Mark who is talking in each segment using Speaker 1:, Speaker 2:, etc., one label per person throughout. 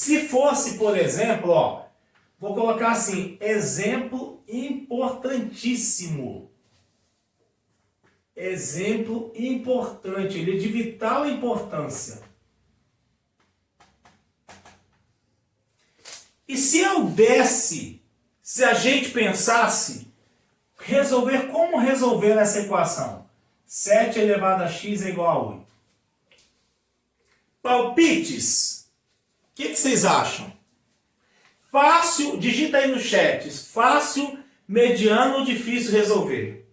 Speaker 1: Se fosse, por exemplo, ó, vou colocar assim, exemplo importantíssimo. Exemplo importante, ele é de vital importância. E se eu desse, se a gente pensasse, como resolver essa equação? 7 elevado a x é igual a 8. Palpites? O que vocês acham? Fácil, digita aí no chat, fácil, mediano ou difícil resolver?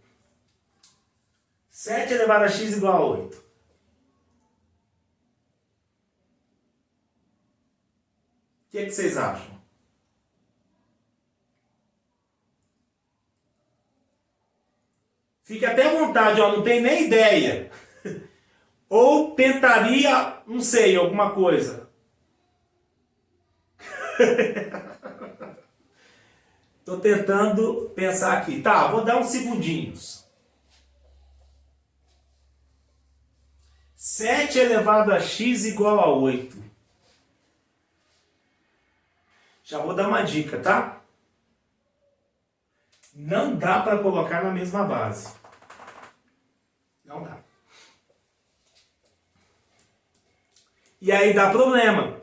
Speaker 1: 7 elevado a x igual a 8. O que vocês acham? Fique até à vontade, ó, não tem nem ideia. Ou tentaria, não sei, alguma coisa. Estou tentando pensar aqui. Tá, vou dar uns segundinhos. 7 elevado a x igual a 8. Já vou dar uma dica, tá? Não dá para colocar na mesma base. Não dá. E aí dá problema.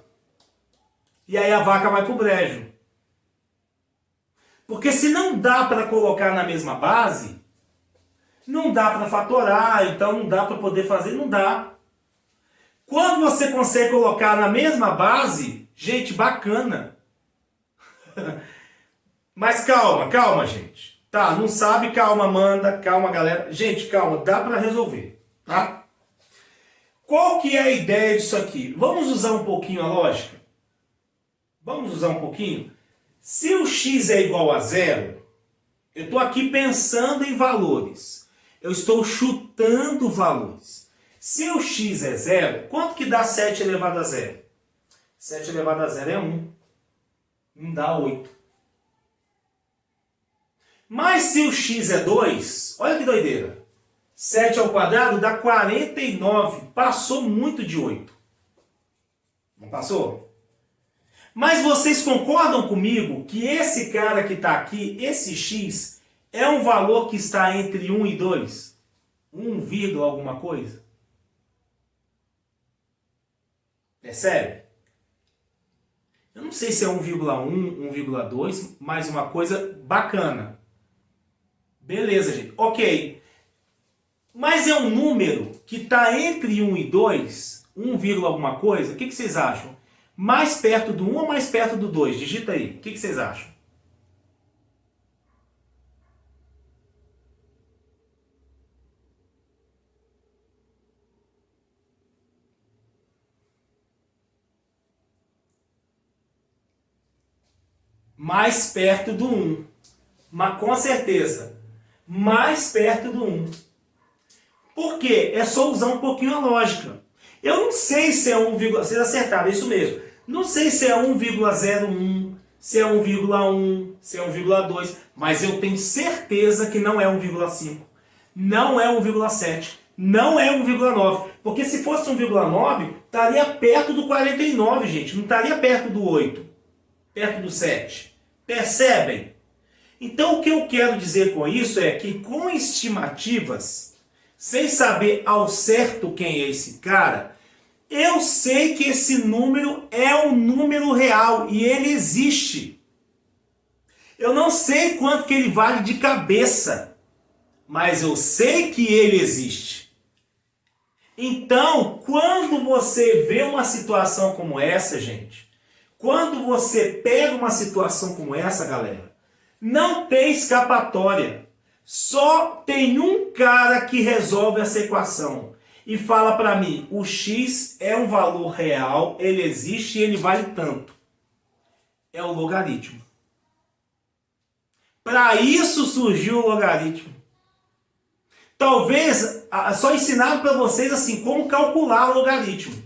Speaker 1: E aí a vaca vai pro brejo. Porque se não dá para colocar na mesma base, não dá para fatorar, então não dá para poder fazer, não dá. Quando você consegue colocar na mesma base, gente, bacana. Mas calma, gente. Tá, não sabe, calma, manda, calma, galera. Gente, calma, dá para resolver, tá? Qual que é a ideia disso aqui? Vamos usar um pouquinho a lógica? Vamos usar um pouquinho? Se o x é igual a 0, eu estou aqui pensando em valores. Eu estou chutando valores. Se o x é 0, quanto que dá 7 elevado a 0? 7 elevado a 0 é 1. Não dá 8. Mas se o x é 2, olha que doideira. 7 ao quadrado dá 49. Passou muito de 8. Não passou? Mas vocês concordam comigo que esse cara que está aqui, esse x, é um valor que está entre 1 e 2? 1, alguma coisa? Percebe? Eu não sei se é 1,1, 1,2, mas uma coisa bacana. Beleza, gente. Ok. Mas é um número que está entre 1 e 2, 1, alguma coisa. O que vocês acham? Mais perto do 1 ou mais perto do 2? Digita aí. O que vocês acham? Mais perto do 1. Mas com certeza. Mais perto do 1. Por quê? É só usar um pouquinho a lógica. Eu não sei se é 1, vocês acertaram, é isso mesmo. Não sei se é 1,01, se é 1,1, se é 1,2, mas eu tenho certeza que não é 1,5, não é 1,7, não é 1,9. Porque se fosse 1,9, estaria perto do 49, gente. Não estaria perto do 8, perto do 7. Percebem? Então o que eu quero dizer com isso é que com estimativas, sem saber ao certo quem é esse cara, eu sei que esse número é um número real e ele existe. Eu não sei quanto que ele vale de cabeça, mas eu sei que ele existe. Então, quando você vê uma situação como essa, gente, quando você pega uma situação como essa, galera, não tem escapatória. Só tem um cara que resolve essa equação e fala para mim, o x é um valor real, ele existe e ele vale tanto. É o logaritmo. Para isso surgiu o logaritmo. Talvez só ensinaram para vocês assim como calcular o logaritmo.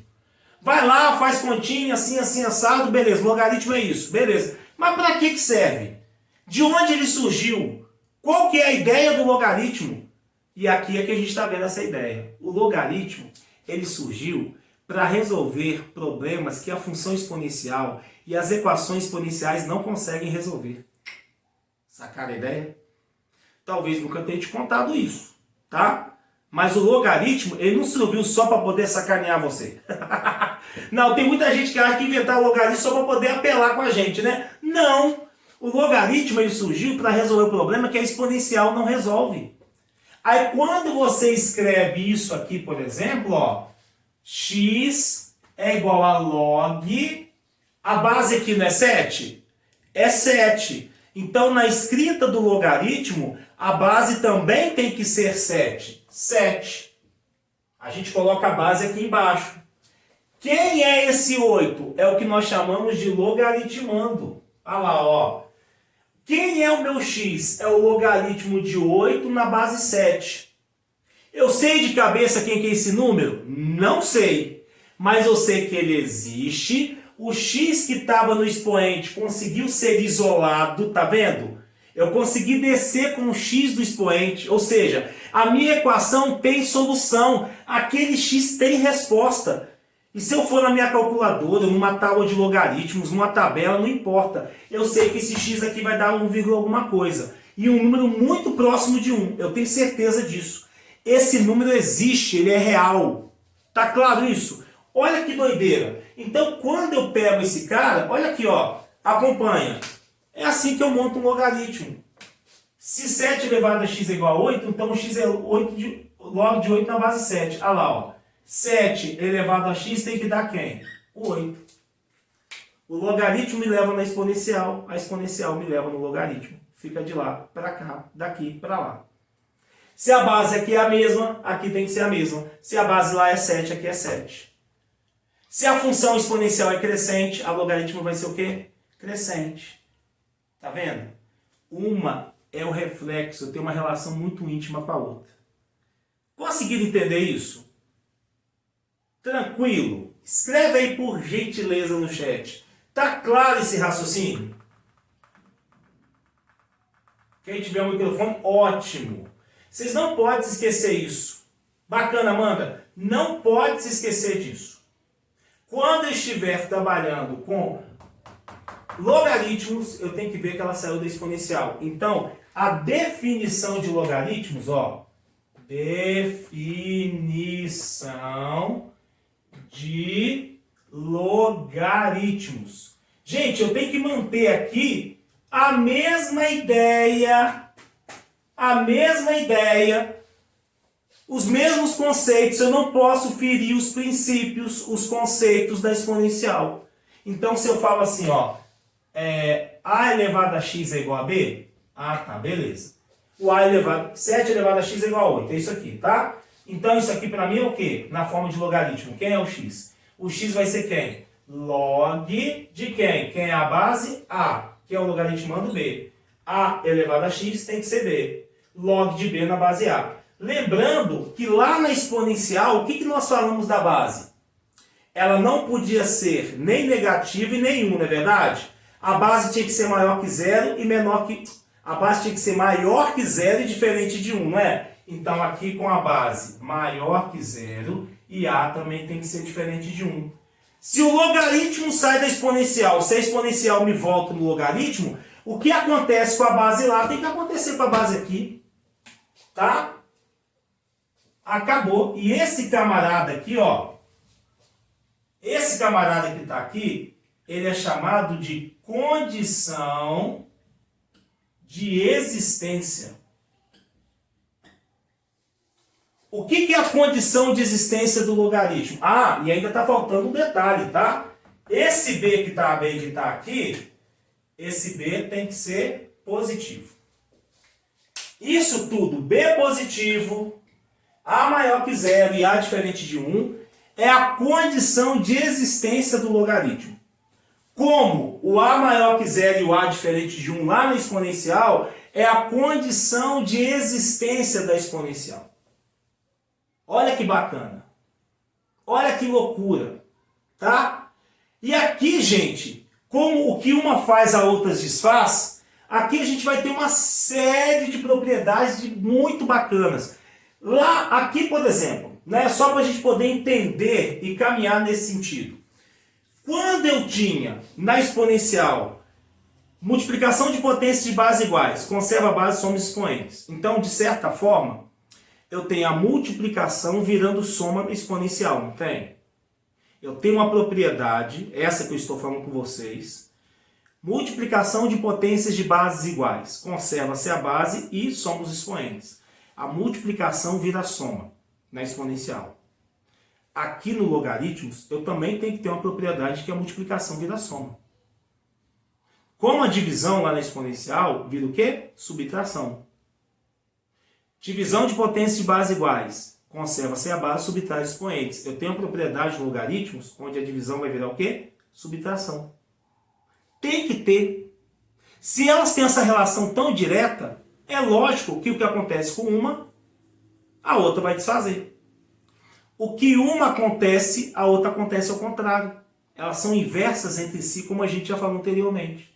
Speaker 1: Vai lá, faz continha, assim, assim, assado, beleza, logaritmo é isso, beleza. Mas para que serve? De onde ele surgiu? Qual que é a ideia do logaritmo? E aqui é que a gente está vendo essa ideia. O logaritmo, ele surgiu para resolver problemas que a função exponencial e as equações exponenciais não conseguem resolver. Sacaram a ideia? Talvez nunca tenha te contado isso, tá? Mas o logaritmo, ele não serviu só para poder sacanear você. Não, tem muita gente que acha que inventar o logaritmo só para poder apelar com a gente, né? Não! O logaritmo ele surgiu para resolver o problema que a exponencial não resolve. Aí quando você escreve isso aqui, por exemplo, ó, x é igual a log, a base aqui não é 7? É 7. Então na escrita do logaritmo, a base também tem que ser 7. 7. A gente coloca a base aqui embaixo. Quem é esse 8? É o que nós chamamos de logaritmando. Olha lá, ó. Quem é o meu x? É o logaritmo de 8 na base 7. Eu sei de cabeça quem que é esse número? Não sei. Mas eu sei que ele existe. O x que estava no expoente conseguiu ser isolado, tá vendo? Eu consegui descer com o x do expoente. Ou seja, a minha equação tem solução. Aquele x tem resposta. E se eu for na minha calculadora, numa tábua de logaritmos, numa tabela, não importa. Eu sei que esse x aqui vai dar 1, alguma coisa. E um número muito próximo de 1. Eu tenho certeza disso. Esse número existe, ele é real. Tá claro isso? Olha que doideira. Então, quando eu pego esse cara, olha aqui, ó. Acompanha. É assim que eu monto um logaritmo. Se 7 elevado a x é igual a 8, então o x é 8 log de 8 na base 7. Olha lá, ó. 7 elevado a x tem que dar quem? 8. O logaritmo me leva na exponencial, a exponencial me leva no logaritmo. Fica de lá para cá, daqui para lá. Se a base aqui é a mesma, aqui tem que ser a mesma. Se a base lá é 7, aqui é 7. Se a função exponencial é crescente, a logaritmo vai ser o quê? Crescente. Tá vendo? Uma é o reflexo, tem uma relação muito íntima com a outra. Conseguiram entender isso? Tranquilo? Escreve aí por gentileza no chat. Tá claro esse raciocínio? Quem tiver um microfone, ótimo. Vocês não podem se esquecer isso. Bacana, Amanda? Não pode se esquecer disso. Quando eu estiver trabalhando com logaritmos, eu tenho que ver que ela saiu da exponencial. Então, a definição de logaritmos, ó. Definição de logaritmos. Gente, eu tenho que manter aqui a mesma ideia, os mesmos conceitos. Eu não posso ferir os princípios, os conceitos da exponencial. Então, se eu falo assim, ó, a elevado a x é igual a b, ah, tá, beleza. O 7 elevado a x é igual a 8, é isso aqui, tá? Então, isso aqui para mim é o quê? Na forma de logaritmo. Quem é o x? O x vai ser quem? Log de quem? Quem é a base? A, que é o logaritmando b. A elevado a x tem que ser b. Log de b na base a. Lembrando que lá na exponencial, o que nós falamos da base? Ela não podia ser nem negativa e nem 1, não é verdade? A base tinha que ser maior que 0 e menor que... A base tinha que ser maior que 0 e diferente de 1, não é? Então aqui com a base maior que 0 e A também tem que ser diferente de 1. Se o logaritmo sai da exponencial, se a exponencial me volta no logaritmo, o que acontece com a base lá tem que acontecer com a base aqui. Tá? Acabou. E esse camarada aqui, ó. Esse camarada que está aqui, ele é chamado de condição de existência. O que é a condição de existência do logaritmo? Ah, e ainda está faltando um detalhe, tá? Esse b que está aqui, esse b tem que ser positivo. Isso tudo, b positivo, a maior que 0 e a diferente de 1, é a condição de existência do logaritmo. Como o a maior que 0 e o a diferente de 1 lá na exponencial é a condição de existência da exponencial. Olha que bacana. Olha que loucura. Tá? E aqui, gente, como o que uma faz a outra desfaz, aqui a gente vai ter uma série de propriedades muito bacanas. Lá, aqui, por exemplo, né, só para a gente poder entender e caminhar nesse sentido. Quando eu tinha na exponencial multiplicação de potências de base iguais, conserva a base, soma os expoentes. Então, de certa forma, eu tenho a multiplicação virando soma exponencial, não tem? Eu tenho uma propriedade, essa que eu estou falando com vocês, multiplicação de potências de bases iguais, conserva-se a base e soma os expoentes. A multiplicação vira soma na exponencial. Aqui no logaritmos, eu também tenho que ter uma propriedade que é a multiplicação vira soma. Como a divisão lá na exponencial vira o quê? Subtração. Divisão de potências de base iguais. Conserva-se a base, subtrai os expoentes. Eu tenho a propriedade no logaritmos, onde a divisão vai virar o quê? Subtração. Tem que ter. Se elas têm essa relação tão direta, é lógico que o que acontece com uma, a outra vai desfazer. O que uma acontece, a outra acontece ao contrário. Elas são inversas entre si, como a gente já falou anteriormente.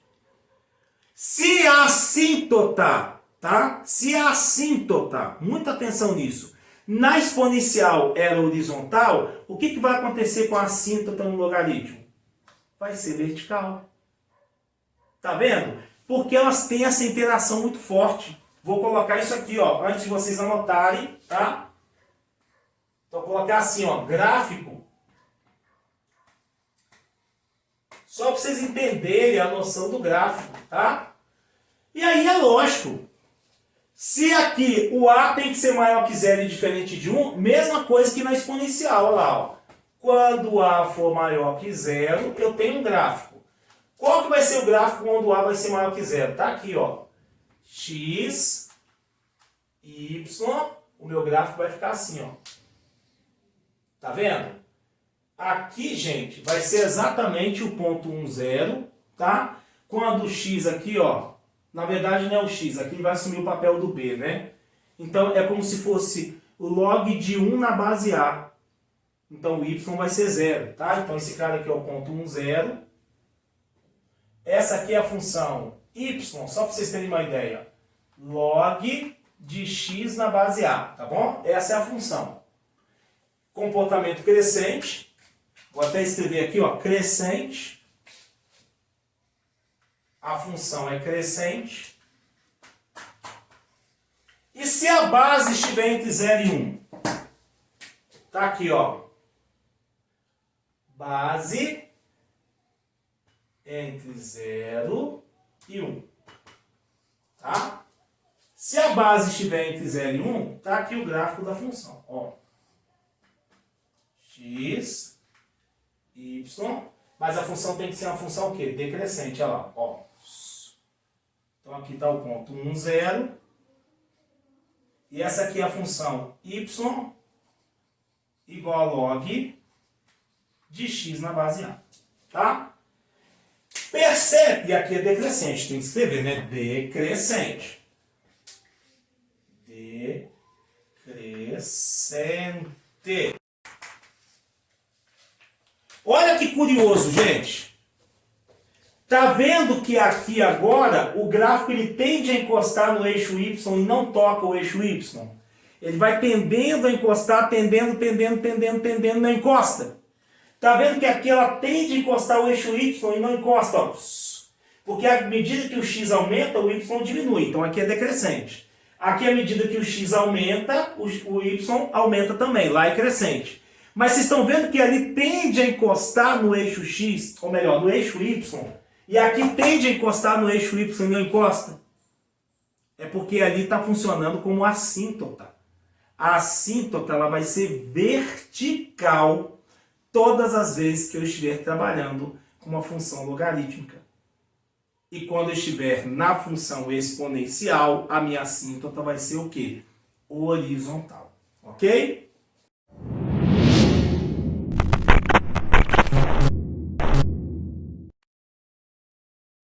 Speaker 1: Se a assíntota, tá? Se a assíntota, muita atenção nisso, na exponencial era horizontal, o que vai acontecer com a assíntota no logaritmo? Vai ser vertical. Tá vendo? Porque elas têm essa interação muito forte. Vou colocar isso aqui, ó, antes de vocês anotarem, tá? Então, vou colocar assim, ó, gráfico. Só para vocês entenderem a noção do gráfico, tá? E aí é lógico. Se aqui o A tem que ser maior que 0 e diferente de 1, mesma coisa que na exponencial, olha lá, ó. Quando A for maior que 0, eu tenho um gráfico. Qual que vai ser o gráfico quando A vai ser maior que 0? Tá aqui, ó. X, Y, o meu gráfico vai ficar assim, ó. Tá vendo? Aqui, gente, vai ser exatamente o ponto 1, 0, tá? Quando o X aqui, ó, na verdade não é o X, aqui vai assumir o papel do B, né? Então é como se fosse o log de 1 na base A. Então o Y vai ser 0, tá? Então esse cara aqui é o ponto 1, 0. Essa aqui é a função Y, só para vocês terem uma ideia. Log de X na base A, tá bom? Essa é a função. Comportamento crescente. Vou até escrever aqui, ó, crescente. A função é crescente. E se a base estiver entre 0 e 1? Tá aqui, ó. Base entre 0 e 1. Tá? Se a base estiver entre 0 e 1, tá aqui o gráfico da função, ó. X, Y, mas a função tem que ser uma função o quê? Decrescente, olha lá, ó. Então aqui está o ponto 1, 0. E essa aqui é a função y igual a log de x na base A. Tá? Percebe, e aqui é decrescente, tem que escrever, né? Decrescente. Decrescente. Olha que curioso, gente. Tá vendo que aqui agora o gráfico ele tende a encostar no eixo Y e não toca o eixo Y? Ele vai tendendo a encostar, tendendo, não encosta. Tá vendo que aqui ela tende a encostar o eixo Y e não encosta, ó. Porque à medida que o X aumenta, o Y diminui. Então aqui é decrescente. Aqui à medida que o X aumenta, o Y aumenta também. Lá é crescente. Mas vocês estão vendo que ali tende a encostar no eixo X, ou melhor, no eixo Y, e aqui tende a encostar no eixo Y e não encosta? É porque ali está funcionando como assíntota. A assíntota ela vai ser vertical todas as vezes que eu estiver trabalhando com uma função logarítmica. E quando eu estiver na função exponencial, a minha assíntota vai ser o quê? Horizontal. Ok?